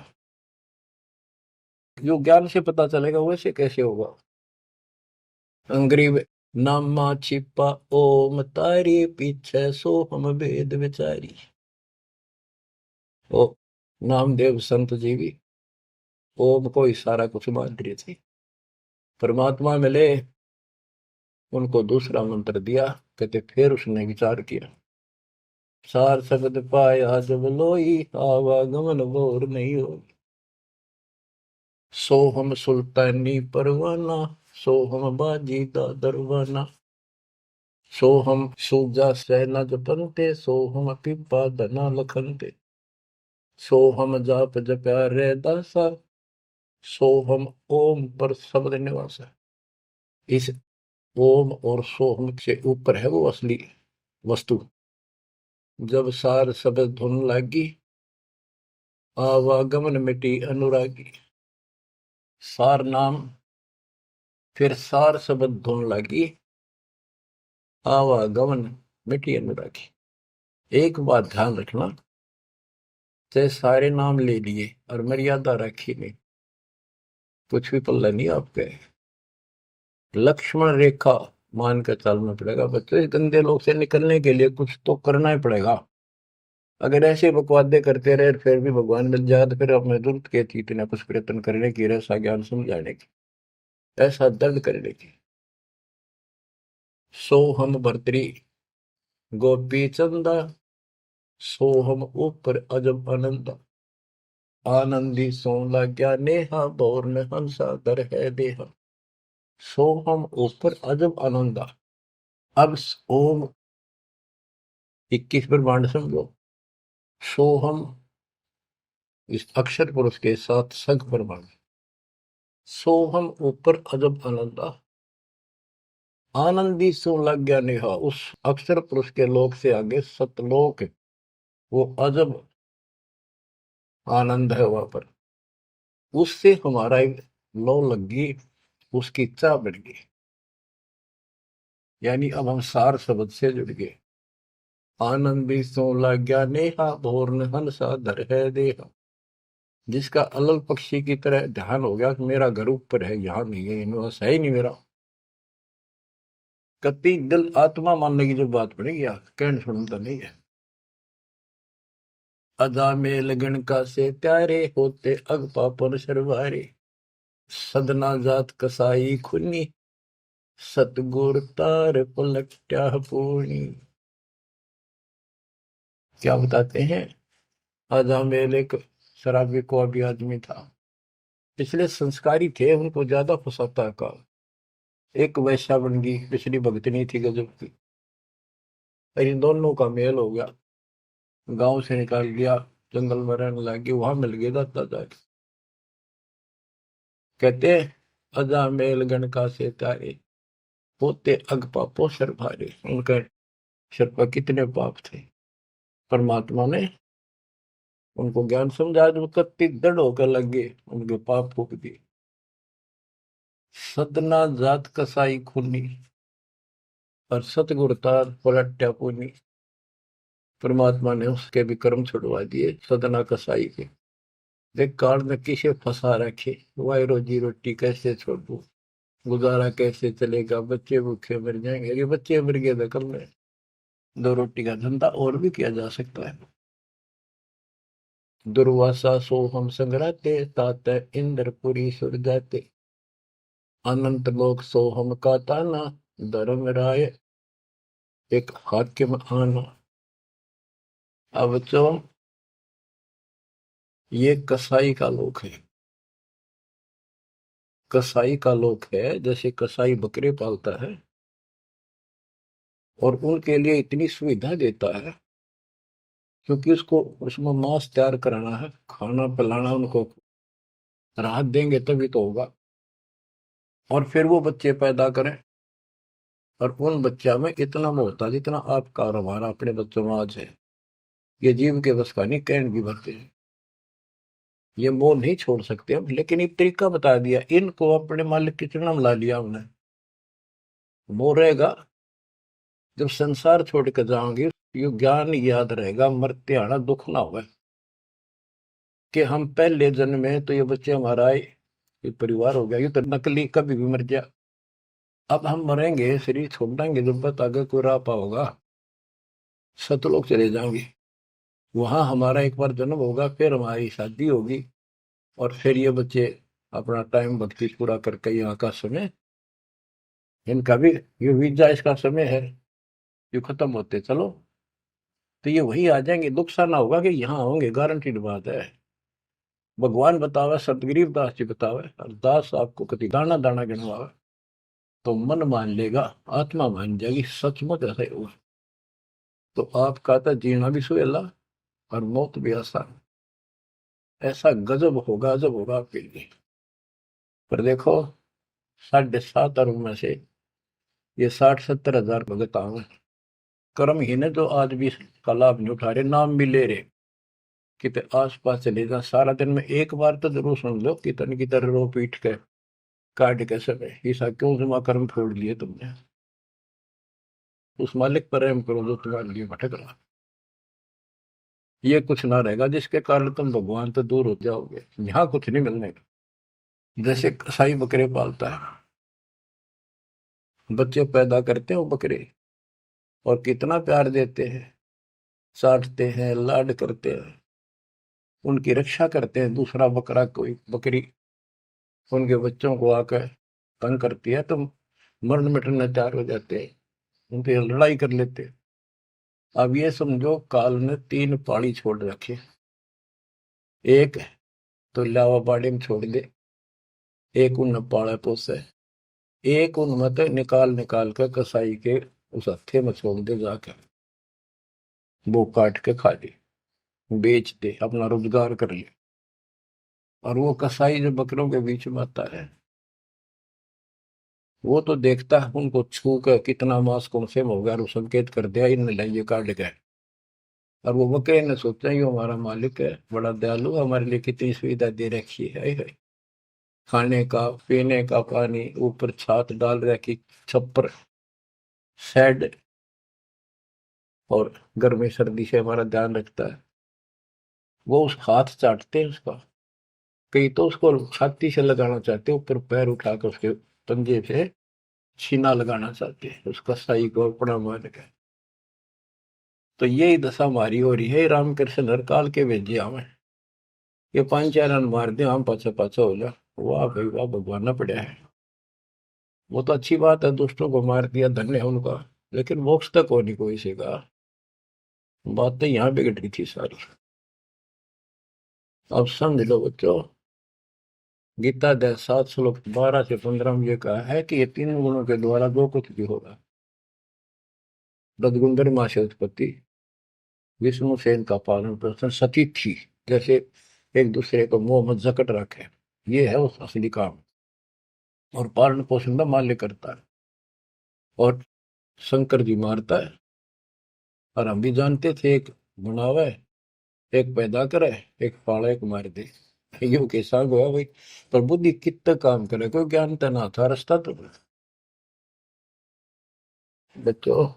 जो ज्ञान से पता चलेगा वैसे कैसे होगा। अंग्रेज नामा छिपा ओम तारी पीछे सो हम भेद विचारी, ओ नामदेव संत जी भी ओम को इशारा कुछ मान रही थी, परमात्मा मिले, उनको दूसरा मंत्र दिया, कहते फिर उसने विचार किया, सार शब्द पाया जब लोई, आवागमन बोर नहीं हो, सो हम सुल्तानी परवाना, सो हम बाजी दा दरवाना, सो हम सूजा सेना जपनते, सो हम पिपा धना लखनते, सो हम जाप जप्या रे दासा, सो हम ओम पर शब्द निवासा। इस ओम और सोहम से ऊपर है वो असली वस्तु। जब सार शब्द धुन लागी, आवागमन मिटी अनुरागी, सार नाम फिर सार शब्द धुन लागी, आवागमन मिटी अनुरागी। एक बात ध्यान रखना, चाहे सारे नाम ले लिए और मर्यादा रखी नहीं, कुछ भी पल्ला नहीं आपके। लक्ष्मण रेखा मान कर चलना पड़ेगा बच्चों, इस गंदे लोग से निकलने के लिए कुछ तो करना ही पड़ेगा। अगर ऐसे बकवादे करते रहे फिर भी भगवान मिल जाए तो फिर अपने जरूरत के थी इतना कुछ प्रयत्न करने की, ऐसा ज्ञान समझाने की, ऐसा दर्द करने की। सो हम भर्तरी गोपी चंदा, सो हम ऊपर अजब आनंदा, आनंदी सो लाग्या नेहा, बौर में हंसा दर है देहा, सो हम ऊपर अजब आनंदा। अब ओम 21 ब्रह्मांड समझो, सो हम इस अक्षर पुरुष के साथ संख ब्रह्मांड, सो हम ऊपर अजब आनंदा, आनंदी सो लग गया नेहा, उस अक्षर पुरुष के लोक से आगे सतलोक, वो अजब आनंद है वहां पर, उससे हमारा एक लो लग गई, उसकी चाह बढ़ गई, यानी अब हम सार शब्द से जुड़ गए। आनंदी सो लग गया नेहा, भोर हंसा धर है देहा, जिसका अलल पक्षी की तरह ध्यान हो गया कि मेरा घर ऊपर है, यहाँ नहीं है, इनमें है ही नहीं मेरा। कति दिल आत्मा मानने की जो बात पड़ेगी, कहने सुनता नहीं है। अदा में लगन का से प्यारे होते अग पापन सरवारे, सदना जात कसाई खुनी, सतगुर तार पलट्या पूर्णी। क्या बताते हैं, अजामेल एक शराबी को अभी आदमी था, पिछले संस्कारी थे, उनको ज्यादा फंसाता का। एक वैश्या बन गई, पिछली भगतनी थी गजब की। इन दोनों का मेल हो गया, गांव से निकाल दिया, जंगल में रहने लगी, वहां मिल गए दाता जाके। कहते अजामेल गण का से तारे, होते अग पापो सर भारे। उनका सर पर कितने पाप थे, परमात्मा ने उनको ज्ञान समझा, जो कत्ती दृढ़ होकर लगे, उनके पाप फूक दिए। सदना जात कसाई खूनी, और सतगुर तार पलट्या पूनी। परमात्मा ने उसके भी कर्म छुड़वा दिए, सदना कसाई के। देख काल में किसे फंसा रखे, वाई रोजी रोटी कैसे छोड़ू, गुजारा कैसे चलेगा, बच्चे भूखे मर जाएंगे। ये बच्चे मर गए थे कल में, दो रोटी का धंधा और भी किया जा सकता है। दुर्वासा सो हम संग्राते, तात इंद्रपुरी सुर जाते। अनंत लोक सो हम का ताना, धर्म राय एक हाकिम आना। अब बच्चों, ये कसाई का लोक है। कसाई का लोक है, जैसे कसाई बकरे पालता है और उनके लिए इतनी सुविधा देता है, क्योंकि उसको उसमें मांस तैयार कराना है, खाना पिलाना, उनको राहत देंगे तभी तो होगा। और फिर वो बच्चे पैदा करें, और उन बच्चा में इतना मोह था जितना आपका और हमारा अपने बच्चों में आज है। ये जीव के बस का नहीं, कहन भी भरते हैं। ये मोह नहीं छोड़ सकते हम, लेकिन एक तरीका बता दिया, इनको अपने मालिक की चरणों में ला लिया हमने। मोह रहेगा, जब संसार छोड़ कर जाओगे, ये ज्ञान याद रहेगा, मरते आना दुख ना होगा, कि हम पहले जन्म में तो ये बच्चे हमारा आए, ये परिवार हो गया, ये तो नकली, कभी भी मर गया। अब हम मरेंगे, शरीर छोड़ देंगे, जब तक आगे कोई राह पाओगा, सतलोक चले जाएंगे। वहां हमारा एक बार जन्म होगा, फिर हमारी शादी होगी, और फिर ये बच्चे अपना टाइम भक्ति पूरा करके यहाँ का समय, इनका भी ये वीजा इसका समय है, ये खत्म होते चलो, तो ये वही आ जाएंगे। दुख सा ना होगा कि यहाँ होंगे, गारंटीड बात है। भगवान बतावे, सतगरीब दास जी बतावे, और दास आपको कभी दाना दाना गिनवावे, तो मन मान लेगा, आत्मा मान जाएगी, सचमुच ऐसा ही होगा। तो आपका तो जीना भी सुहेला और मौत भी आसान। ऐसा गजब होगा, अजब होगा आपके लिए। पर देखो, 7.5 अरब में से ये 60-70 हजार भगत आवे, कर्महीन है जो आज भी इसका लाभ नहीं उठा रहे, नाम भी ले रहे। कितने आस पास चले जा, सारा दिन में एक बार तो जरूर सुन लो, कितने की तरह रो पीट के काट के समय, ऐसा क्यों जमा कर्म छोड़ लिए तुमने। उस मालिक पर रहम करो जो तुम्हारे लिए भटक रहा। ये कुछ ना रहेगा जिसके कारण तुम भगवान से दूर हो जाओगे, यहाँ कुछ नहीं मिलने का। जैसे कसाई बकरे पालता है, बच्चे पैदा करते हैं वो बकरे, और कितना प्यार देते हैं, चाटते हैं, लाड करते हैं, उनकी रक्षा करते हैं। दूसरा बकरा, कोई बकरी उनके बच्चों को आकर तंग करती है, तो मरण मिटने तैयार हो जाते हैं, उनसे लड़ाई कर लेते हैं। अब ये समझो, काल ने 3 पाड़ी छोड़ रखे, एक तो लावा बाड़ी में छोड़ दे, एक उन पाड़ा पोसे, एक उन मत निकाल निकाल कर कसाई के उस हत्थे में छोड़ दे जाकर, वो काट के खा ले, बेच दे, अपना रोजगार कर ले। और वो कसाई जो बकरों के बीच में आता है, वो तो देखता है उनको छू कर कितना मांस कौन से हो गया, और वो संकेत कर दिया इन लाइए काट गए। और वो बकरे ने सोचा ये हमारा मालिक है, बड़ा दयालु, हमारे लिए कितनी सुविधा दे रखी है, खाने का पीने का पानी, ऊपर छात डाल रखी, छप्पर, शेड, और गर्मी सर्दी से हमारा ध्यान रखता है। वो उस हाथ चाटते हैं उसका, कई तो उसको छाती से लगाना चाहते, ऊपर पैर उठाकर उसके पंजे से छीना लगाना चाहते हैं, उसका सही को अपना मान के। तो यही दशा हमारी हो रही है, रामकृष्ण हर काल के भेजे हमें, ये 5 4 रन मार दे, हम पाछा पाछा हो जा, वाह भाई वाह, भगवान ना पड़ा है। वो तो अच्छी बात है, दुष्टों को मार दिया, धन्य है उनका। लेकिन मोक्ष तक हो नहीं कोई से का। बातें यहाँ बिगड़ रही थी सारी। अब समझ लो बच्चों, गीता अध्याय 7 श्लोक 12 से 15 में ये कहा है कि ये तीन गुणों के द्वारा जो कुछ भी होगा, रजगुंदर माँ से उत्पत्ति, विष्णु से इनका पालन पोषण, सती थी, जैसे एक दूसरे को मुंह में जकट रखे, ये है उस असली काम। और पालन पोषण का माल्य करता है, और शंकर जी मारता है। और हम भी जानते थे, एक बनावे, एक पैदा करे, एक पाले, एक मार दे। यूं के साग हुआ भाई। पर बुद्धि कितना काम करे, कोई ज्ञान तो ना था, रास्ता तो बच्चों,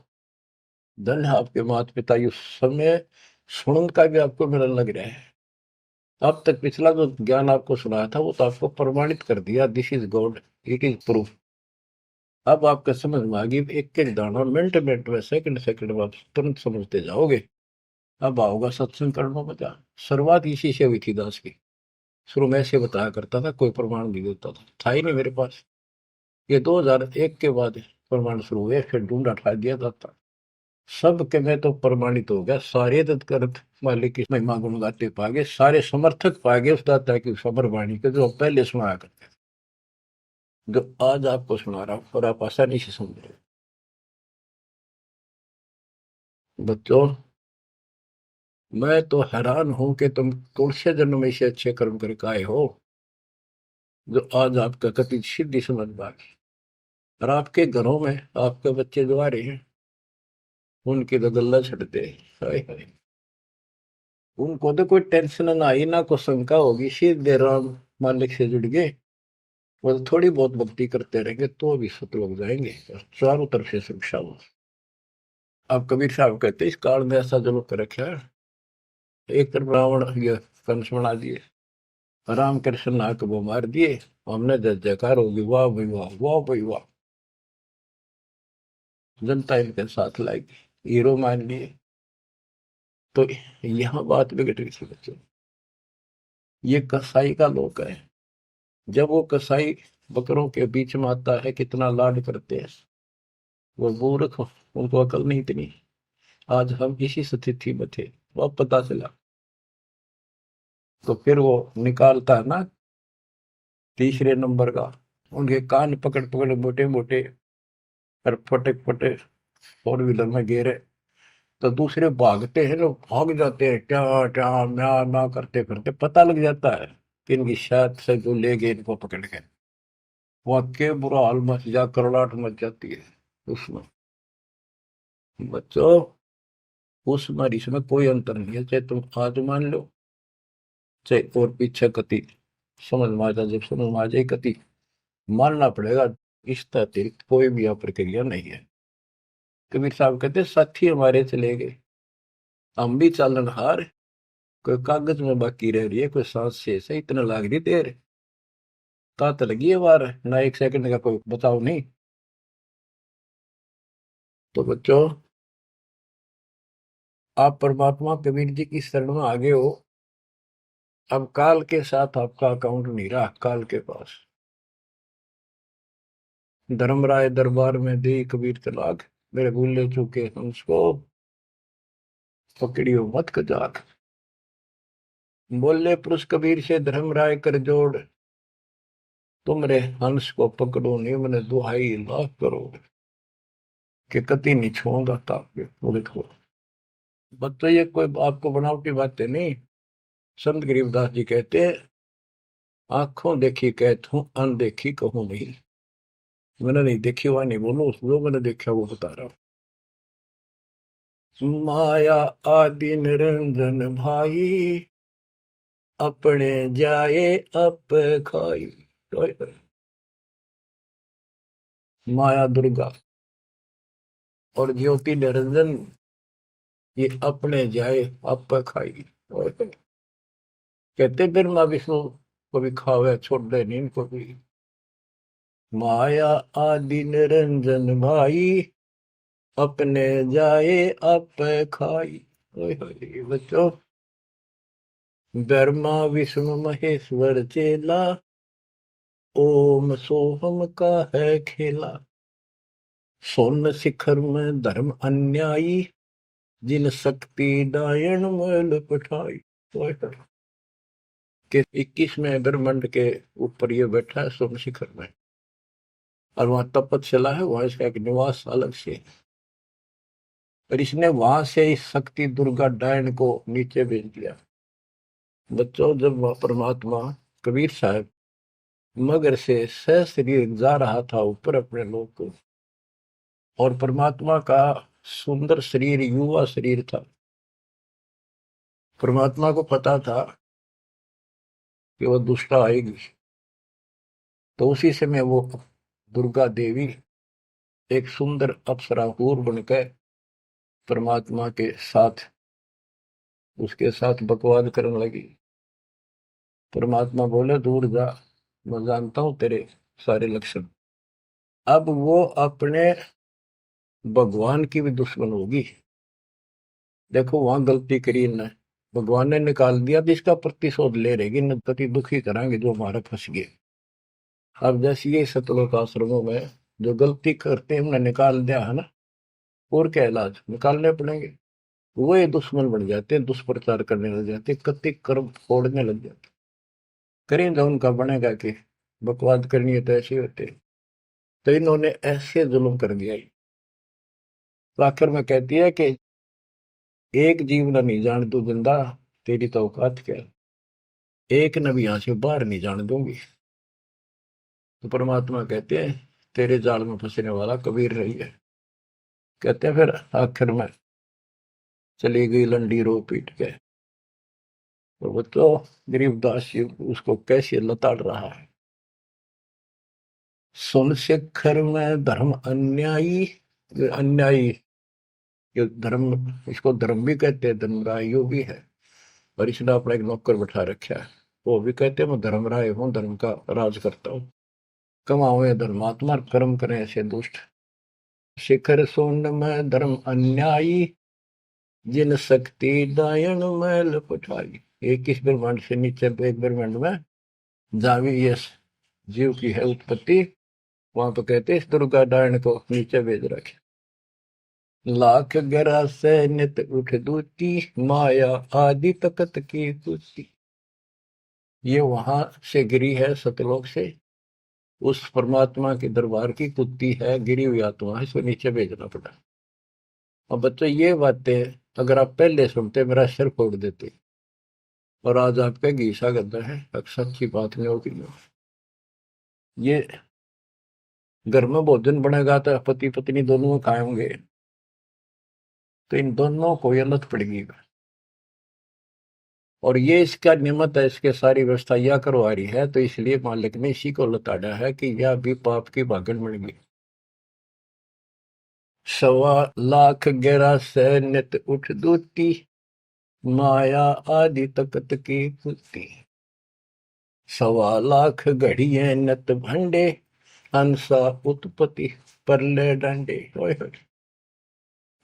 धन है आपके माता पिता, इस समय सुनन का भी आपको मिलने लग रहा है। अब तक पिछला जो ज्ञान आपको सुनाया था वो तो आपको प्रमाणित कर दिया, this is God, it is proof. अब आपका समझ में आ गई, एक एक दाना मिनट मिनट में, सेकंड सेकंड में आप तुरंत समझते जाओगे। अब आओगा सत्संग करना मजा। शुरुआत इसी से हुई थी दास की। शुरू में ऐसे बताया करता था, कोई प्रमाण नहीं देता था ही नहीं मेरे पास। ये 2001 के बाद प्रमाण शुरू हुए, फिर ढूंढ हटा दिया जाता। सब के में तो प्रमाणित हो गया, सारे तत्कर्त मालिक की महिमा गुण गाते पागे, सारे समर्थक पागे उस दाता की सबर वाणी के, जो पहले सुनाया करते थे, जो आज आपको सुना रहा हूं, और आप आसानी से समझ रहे हो। बच्चों, मैं तो हैरान हूं कि तुम तुलसी जन्म में से अच्छे कर्म करके आए हो, जो आज आपका कति सिद्धि समझ पाए। और आपके घरों में आपके बच्चे जो आ रहे हैं, उनकी तो गल्ला छटते हैं। हाय हाय। उनको तो कोई टेंशन ना आई, ना कोई शंका होगी, सीधे राम मालिक से जुड़ गए। वो तो थोड़ी बहुत भक्ति करते रहेंगे तो भी सतलोक जाएंगे, और चारों तरफ से सुरक्षा हो। अब कबीर साहब कहते इस काल में ऐसा जुल्म कर रखा है, एक तरफ रावण ये कंस बना दिए, राम कृष्ण नाक वो मार दिए, हमने जय जयकार होगी, वाह भाई वाह, वाह भाई वाह। जनता इनके साथ लाएगी, हीरो मान लिए। तो यहाँ बात बिगड़ रही थी बच्चों। ये कसाई का लोक है। जब वो कसाई बकरों के बीच में आता है, कितना लाड करते हैं। वो मूर्ख, उनको अकल नहीं इतनी। आज हम इसी स्थिति में थे, वो अब पता चला। तो फिर वो निकालता है ना तीसरे नंबर का, उनके कान पकड़ पकड़ मोटे मोटे, और फटे फटे फोर व्हीलर में घेरे। तो दूसरे भागते हैं, लोग भाग जाते हैं, क्या क्या म्या म्या करते करते, पता लग जाता है कि इनकी शायद से जो ले गए इनको पकड़ के। वाक्य बुरा हाल मच जा, करड़ाहट मच जाती है उसमें। बच्चों, उसमें और इसमें कोई अंतर नहीं है, चाहे तुम आज मान लो, चाहे और पीछे कति समझ में आ जाए, जब समझ में आ जाए कति मानना पड़ेगा। इस अतिरिक्त कोई भी यहाँ प्रक्रिया नहीं है। कबीर साहब कहते साथी हमारे चले गए, हम भी चालन हार, कोई कागज में बाकी रह रही है, कोई सांस शेष है, इतना लाग रही देर, तात लगी है वार, ना एक सेकंड का कोई बचाव नहीं। तो बच्चों, आप परमात्मा कबीर जी की शरण में आगे हो। अब काल के साथ आपका अकाउंट नहीं रहा, काल के पास। धर्मराय दरबार में दे कबीर तलाक, मेरे भूले चुके हंस को पकड़ियो मत कजाक। बोले पुरुष कबीर से धर्मराय कर जोड़, तुम रे हंस को पकड़ो निम्न दुहाई लाख करोड़, कि कति नहीं छोड़ूंगा ताके पूरे को। बच्चों, ये कोई आपको बनावटी बातें नहीं। संत गरीबदास जी कहते हैं, आंखों देखी कहत हूं, अनदेखी कहूं नहीं। मैंने नहीं देखी हुआ नहीं बोलो, जो मैंने देखा वो बता रहा हूं। माया आदि निरंजन भाई, अपने जाए अप खाई। माया दुर्गा और ज्योति निरंजन, ये अपने जाए अप खाई। कहते ब्रह्मा विष्णु को भी खावे, छोड़ दे नहीं इनको भी। माया आदि निरंजन भाई, अपने जाए अप खाई। ओए होए बच्चों, ब्रह्मा विष्णु महेश्वर चेला, ओम सोहम का है खेला, सोन शिखर में धर्म अन्यायी, जिन शक्ति डायन मैल पठाई। तो कि 21वें ब्रह्मांड के ऊपर ये बैठा है सोम शिखर में, और वहां तपस्या है, वहां इसका एक निवास अलग से है। और इसने वहां से इस शक्ति दुर्गा डायन को नीचे भेज दिया। बच्चों, जब वह परमात्मा कबीर साहब मगर से सशरीर जा रहा था ऊपर अपने लोक को, और परमात्मा का सुंदर शरीर युवा शरीर था, परमात्मा को पता था कि वह दुष्टा आएगी, तो उसी समय वो दुर्गा देवी एक सुंदर अप्सरा हूर बनकर परमात्मा के साथ उसके साथ बकवाद करने लगी। परमात्मा बोले, दूर जा, मैं जानता हूं तेरे सारे लक्षण। अब वो अपने भगवान की भी दुश्मन होगी। देखो वहां गलती करी न, भगवान ने निकाल दिया, तो इसका प्रतिशोध ले रहेगी, न पति दुखी कराएंगे जो हमारे फंस गए। अब जैसे ये सतलोक आश्रमों में जो गलती करते हैं हमने निकाल दिया है ना, और क्या इलाज निकालने पड़ेंगे। वो ये दुश्मन बन जाते हैं, दुष्प्रचार करने लग जाते हैं, कति कर्म फोड़ने लग जाते। करें तो उनका बनेगा कि बकवाद करनी है तो ऐसे होते। तो इन्होंने ऐसे जुल्म कर दिया। तो आखिर में कहती है कि एक जीव न नहीं जान तू जिंदा, तेरी तो औकात क्या, एक न भी यहां से बाहर नहीं जाने दूंगी। तो परमात्मा कहते हैं, तेरे जाल में फंसने वाला कबीर रही है। कहते हैं फिर आखिर में चली गई लंडी रो पीट के, और वो तो गरीबदास जी उसको कैसे लताड़ रहा है। सुन शिखर में धर्म अन्यायी, अन्यायी ये धर्म, इसको धर्म भी कहते हैं, धर्मरायो भी है। और इसने अपना एक नौकर बैठा रखा है, वो भी कहते हैं मैं धर्मराय हूँ, धर्म का राज करता हूँ। कमाओ ये धर्मात्मा, कर्म करें ऐसे दुष्ट। शिखर सोन में धर्म अन्यायी, जिन शक्ति दायन मैल पठाई। 21 ब्रह्मांड से नीचे एक ब्रह्मांड में जहां भी ये जीव की है उत्पत्ति, वहां तो कहते हैं इस दुर्गा डायन को नीचे भेज रखे। लाख गरा से नित उठ दूती, माया आदि तकत की कुती। ये वहां से गिरी है सतलोक से, उस परमात्मा के दरबार की कुत्ती है, गिरी हुई आत्मा है, इसको नीचे भेजना पड़ा। अब बच्चों ये बातें अगर आप पहले सुनते मेरा सिर फोड़ देते, और आज आपका गीसा गद्दा है, अक्सर अच्छी बात नहीं होगी। ये घर में भोजन बनेगा तो पति पत्नी दोनों खाएंगे, तो इन दोनों को ये लत पड़ेगी। और ये इसका नियमत है, इसके सारी व्यवस्था यह करवा रही है, तो इसलिए मालिक ने इसी को लताड़ा है कि यह भी पाप की भागन बन गई। 1.25 लाख गहरा से नित उठ दूती, माया आदि तकत की कुती। 1.25 लाख घड़िए नत भंडे, हंसा उत्पत्ति परले डंडे।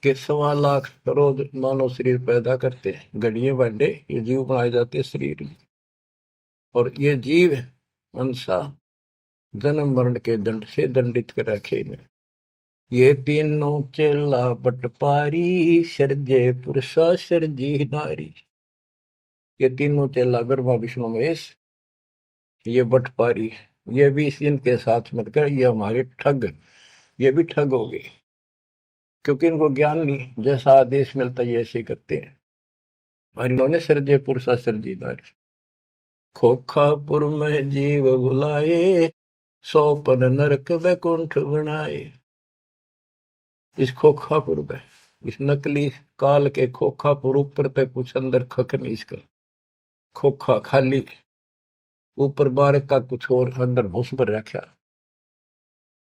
कि 1.25 लाख रोज मानव शरीर पैदा करते हैं, घड़िए भांडे ये जीव बनाए जाते हैं शरीर में। और ये जीव हंसा जन्म मरण के दंड से दंडित कर रखे इन्हें। ये तीनों चेला बटपारी, सर्जे पुरुषा सर्जी नारी। ये तीनों चेला ब्रह्मा विष्णु महेश, ये बटपारी, ये भी इनके साथ मिलकर ये हमारे ठग, ये भी ठग हो गए, क्योंकि इनको ज्ञान नहीं, जैसा आदेश मिलता है ऐसे करते हैं। और इन्होंने सर्जे पुरुषा सर्जी नारी। खोखापुर में जीव बुलाए, 100 नरक वैकुंठ बनाए। इस खोखापुर में, इस नकली काल के खोखापुर ऊपर तक कुछ अंदर खक नहीं, इसका खोखा खाली, ऊपर बारक का कुछ और अंदर भूस पर रखा।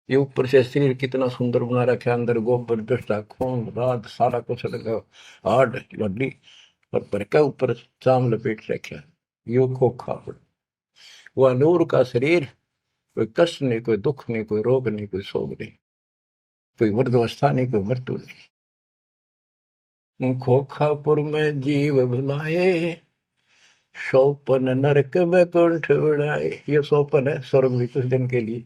ये ऊपर से शरीर कितना सुंदर बना रखा, अंदर गोबर दस्ता खून रात सारा कुछ लगा, हार्ड हड्डी और पर का ऊपर चाम लपेट रखा। यो खोखापुर, वह नूर का शरीर, कोई कष्ट नहीं, कोई दुख नहीं, कोई रोग नहीं, कोई शोक नहीं, कोई वृद्धावस्था नहीं, कोई मृत्यु नहीं। खोखापुर में जीव बुलाए, सोपन नरक बैकुंठ उड़ाए, ये सोपन है स्वर्ग भी कुछ दिन के लिए,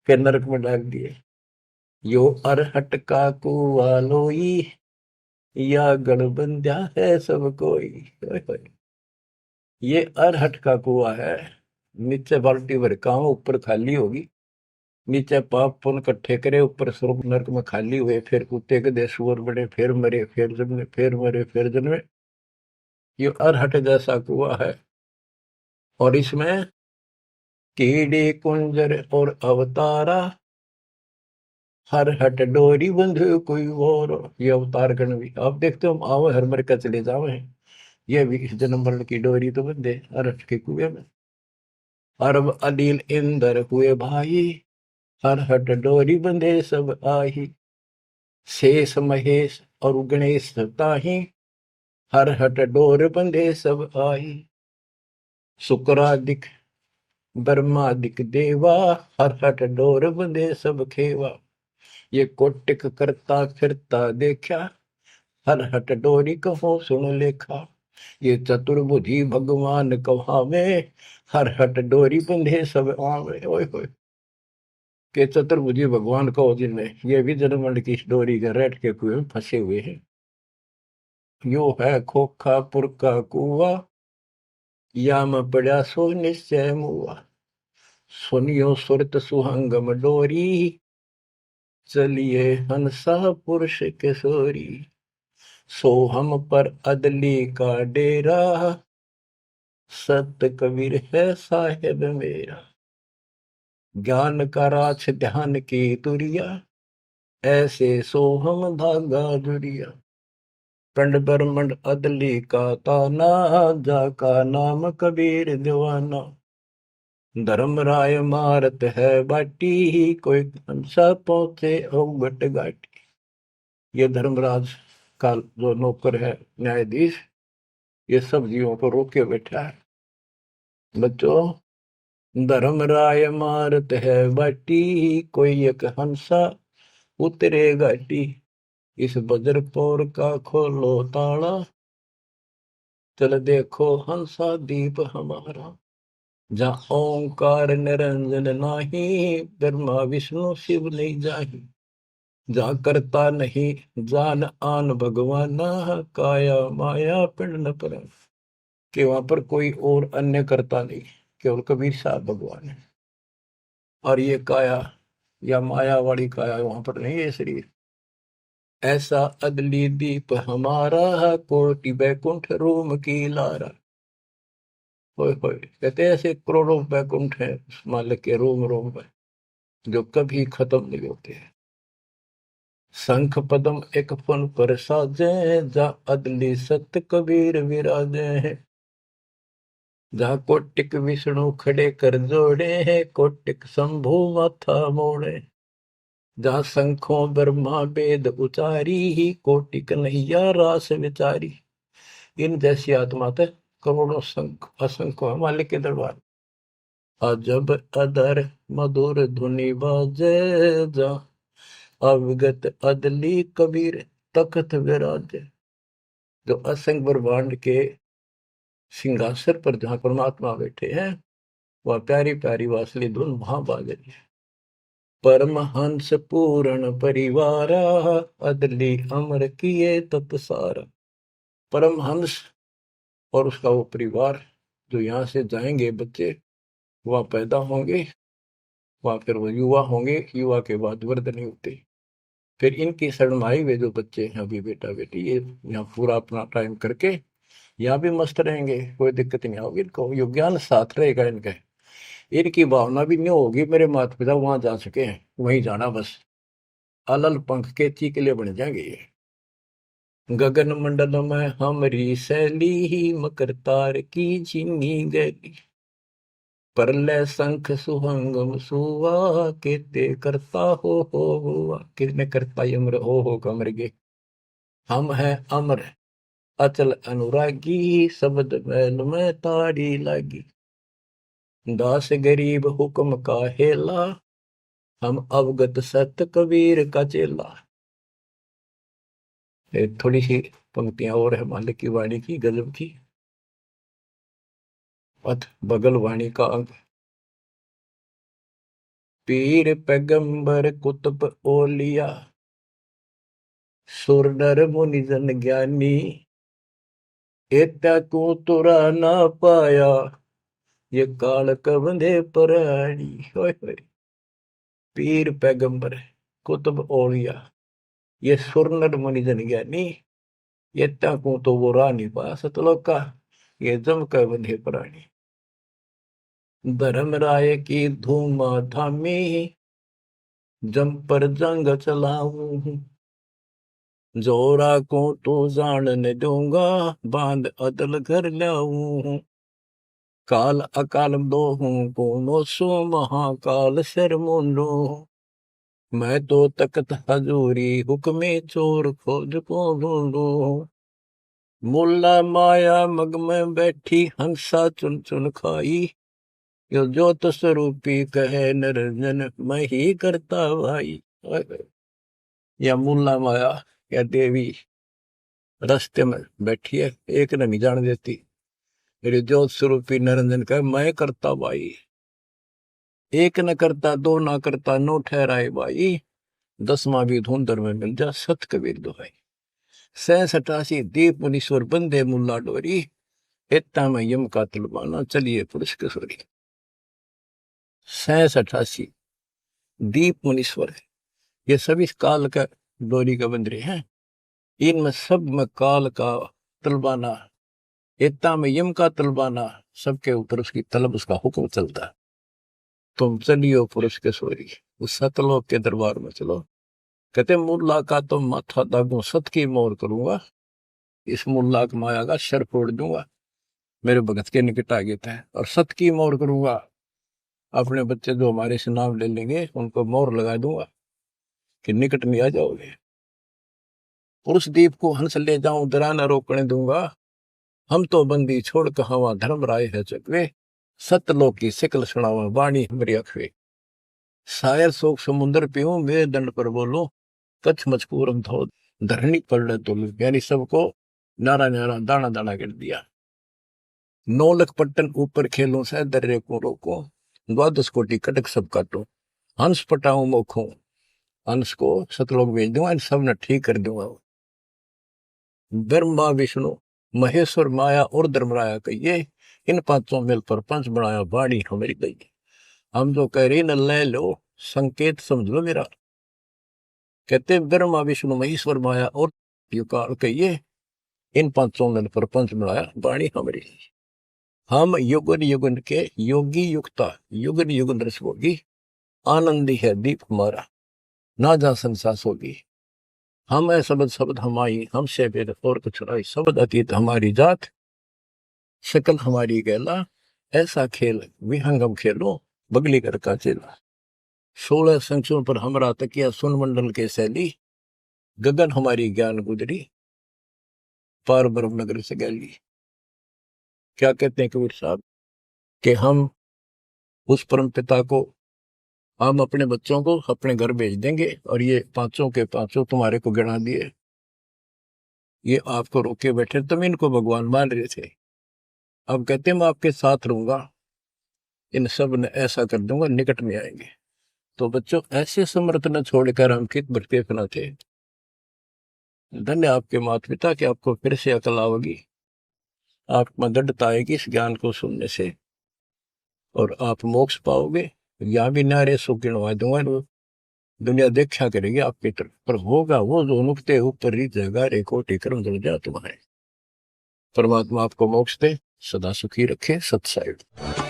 फिर नरक में डाल दिए। यो अरहट का कुआ लोई, या गढ़बंध्या है सब कोई। ओए होए। ये अरहट का कुआ है, नीचे बाल्टी भर काम, ऊपर खाली होगी। नीचे पाप पुन इकट्ठे करे, ऊपर स्वर्ग नरक में खाली हुए, फिर कुत्ते गधे सुअर बड़े, फिर मरे, फिर जन्मे, फिर मरे, फिर जन्मे। ये अरहट जैसा कुआ है। और इसमें कीड़े कुंजर और अवतारा, हर हट डोरी बंधु कोई और। ये अवतार गण भी आप देखते हो, आओ हर मर का चले जावे, ये भी इस जन्म मरण की डोरी तो बंधे अरहट के कुएं में। अरब अनिल इंद्र हुए भाई, हर हट डोरी बंधे सब आही। शेष महेश और गणेश ताही, हर हट डोर बंधे सब आही। शुक्रादिक ब्रह्मादिक देवा, हर हट डोर बंधे सब खेवा। ये कोटिक करता फिरता देखा, हर हट डोरी कहो सुन लेखा। ये चतुर्भुजी भगवान कहावे, हर हट डोरी बंधे सब आवे। ओए होए। के चतुर्भुजी भगवान कहो जिनमें, ये भी जन्मंड की डोरी के रेट के कुएं में फंसे हुए हैं। यो है खोखापुर का कुआ, या में पड़ा सो निश्चय मुआ। सुनियो सुरत सुहंगम डोरी, चलिए हंसा पुरुष किशोरी। सो हम पर अदली का डेरा, सत कबीर है साहेब मेरा। ज्ञान का राछ ध्यान की तुरिया, ऐसे सो हम धागा जुरिया। पिंड ब्रह्मंड अदली का ताना, जाका नाम कबीर दीवाना। धर्म राय मारत है बाटी, कोई हंसा पहुंचे अवगट घाटी। ये धर्मराज का जो नौकर है न्यायाधीश, ये सब जीवों को रोक के बैठा है। बच्चों, धर्म राय मारत है बाटी, कोई एक हंसा उतरे घाटी। इस बजरपुर का खोलो ताला, चल देखो हंसा दीप हमारा। जहाँ ओंकार निरंजन नाही, ब्रह्मा विष्णु शिव नहीं जाही। जहाँ करता नहीं जान आन भगवान, काया माया पिंड न पर। कि वहां पर कोई और अन्य करता नहीं, केवल कबीर साहब भगवान है। और ये काया या माया वाली काया वहां पर नहीं है शरीर। ऐसा अदली दीप हमारा, कोटि बैकुंठ रोम की लारा। होए होए। कहते हैं ऐसे करोड़ों बैकुंठ है उस मालिक के रोम रोम में, जो कभी खत्म नहीं होते हैं। शंख पदम एक फन पर साजे, जा अदली सत कबीर विराजे हैं। जहाँ कोटिक विष्णु खड़े कर जोड़े हैं, कोटिक शंभु माथा मोड़े। जहाँ शंखों ब्रह्मा वेद उचारी, ही कोटिक नैया रास विचारी। इन जैसी आत्मा थे करोड़ों शंख असंख्य है मालिक के दरबार। अजब अदर मधुर धुनि बाजे, जा अविगत अदली कबीर तख्त विराजे। जो असंख्य ब्रह्मांड के सिंहासन पर जहाँ परमात्मा बैठे हैं, वह प्यारी प्यारी वासली धुन वहां बाज रही है। परमहंस पूर्ण परिवारा, अदली अमर किए तत्सारा। परमहंस और उसका वो परिवार, जो यहाँ से जाएंगे बच्चे, वह पैदा होंगे, वह फिर वो युवा होंगे, युवा के बाद वृद्ध नहीं होते। फिर इनकी शरणमाई वे जो बच्चे हैं अभी बेटा बेटी, ये यहाँ पूरा अपना टाइम करके यहाँ भी मस्त रहेंगे, कोई दिक्कत नहीं होगी इनको, यो ज्ञान साथ रहेगा इनका। इनकी भावना भी नहीं होगी मेरे माता पिता वहां जा चुके हैं, वहीं जाना बस। अलल पंख के चीकले बन जाएंगे ये। गगन मंडल में हमरी सैली, ही मकर तार की झिनी गैली। परलय शंख सुहंगम सुवा, केते करता हो हुआ। कितने करता अमर हो कमर गे। हम हैं अमर अचल अनुरागी, शब्द मैल में ताड़ी लागी। दास गरीब हुक्म का हेला, हम अवगत सत कबीर का चेला। थोड़ी सी पंक्तियां और है मालिक की वाणी की गजब की। पथ बगल वाणी का अंग। पीर पैगंबर कुतुब ओलिया, सुर नर मुनि जन ज्ञानी, एता को तुरा ना पाया, ये काल कबंधे पराणी। पीर पैगंबर कुतुब ओलिया, ये सुर नर मुनि जन ज्ञानी, ये ताकू तो वो रानी पा सतलोक का, ये जम का बंधे पराणी। धर्मराय की धूम थामी, जम पर जंग चलाऊं, जोरा को तो जान न दूंगा, बांध अदल घर लाऊं। काल अकाल दोहूं को नोसो, महाकाल सिर मुंडो, मैं तो तकत हजूरी हुक्मे चोर खोज को ढूंढो। मुल्ला माया मग में बैठी, हंसा चुन चुन खाई, यो ज्योत स्वरूपी कहे निरंजन, मैं ही करता भाई। या मुल्ला माया या देवी रास्ते में बैठी है, एक ने नहीं जान देती, मेरे ज्योत स्वरूपी निरंजन कहे मैं करता भाई। एक न करता, दो ना करता, नो ठहराए भाई, 10वां भी धुंधर में मिल जा, सत कबीर दुहाई। 67 दीप मुनीश्वर बंदे मुल्ला डोरी, इतना में यम का तलबाना, चलिए पुरुष किशोरी। 67 दीप मुनीश्वर है, ये सभी काल का डोरी का बंदरे हैं, इनमें सब में काल का तलबाना, इतना में यम का तलबाना, सबके ऊपर उसकी तलब, उसका हुक्म चलता। तुम चलियो पुरुष किशोरी, उस सतलोक के दरबार में चलो। कहते मुल्ला का तो माथा दागू, सत की मोर करूंगा, इस मुल्ला की माया का सर फोड़ दूंगा, मेरे भगत के निकट आ गए थे। और सत की मोर करूंगा, अपने बच्चे जो हमारे से नाम ले लेंगे उनको मोर लगा दूंगा कि निकट नहीं आ जाओगे। पुरुष दीप को हंस ले जाऊं, दरा न रोकने दूंगा, हम तो बंदी छोड़ कहावा, धर्म राय है चकवे, सतलोक की सिकल सुनावा, वाणी हमारी अखवे। शायर शोक समुद्र पीऊं, मेरे दंड पर बोलो, कच्छ मचकूरम धो धरनी पर तो, यानी सबको नारा नारा दाना दाना कर दिया। 9 लख पट्टन ऊपर खेलों से दर्रे को रोको, 12 कोटि कटक सब काटो, हंस पटाऊं मोखों, हंस को सतलोक भेज दूंगा, इन सब ने ठीक कर दूंगा। ब्रह्मा विष्णु महेश्वर माया और धर्मराया कहिए, इन पांचों मिल पर पंच बनाया, वाणी हमारी गई। हम जो कह रही न ले लो, संकेत समझ लो मेरा। कहते ब्रह्मा विष्णु महेश्वर माया और युकाल कहिए, इन पांचों मिल पर पंच बनाया, वाणी हमारी। हम युगन युगन के योगी युक्ता, युगन युगन रस होगी, आनंदी है दीप हमारा, ना जा संसास होगी। हम है शब्द शब्द हमारी, हमसे वेद और कुछ राई, शब्द अतीत हमारी जात, शकल हमारी गैला, ऐसा खेल विहंगम खेलो, बगली कर का चेला। 16 संख्यों पर हमरा तकिया, सुन मंडल के शैली, गगन हमारी ज्ञान गुजरी, पार ब्रह्म नगर से गैली। क्या कहते हैं कबीर साहब कि हम उस परम पिता को, हम अपने बच्चों को अपने घर भेज देंगे, और ये पांचों के पांचों तुम्हारे को गिना दिए, ये आपको रोके बैठे, तुम इनको भगवान मान रहे थे, अब कहते मैं आपके साथ रहूंगा, इन सब ने ऐसा कर दूंगा, निकट में आएंगे। तो बच्चों ऐसे समर्थ न छोड़कर हम कित भटके फिना थे। धन्य आपके माता पिता कि आपको फिर से अकल आओगी, आप मददता आएगी इस ज्ञान को सुनने से, और आप मोक्ष पाओगे। यहाँ भी नारे सुख गिनवा दूंगा, दुनिया देखा करेगी आपकी तरफ, पर होगा वो जो नुकते ऊपर रीत जगह रे कोटि कर्म जल जा तुम्हारे। परमात्मा आपको मोक्ष दे, सदा सुखी रखे। सत साहिब।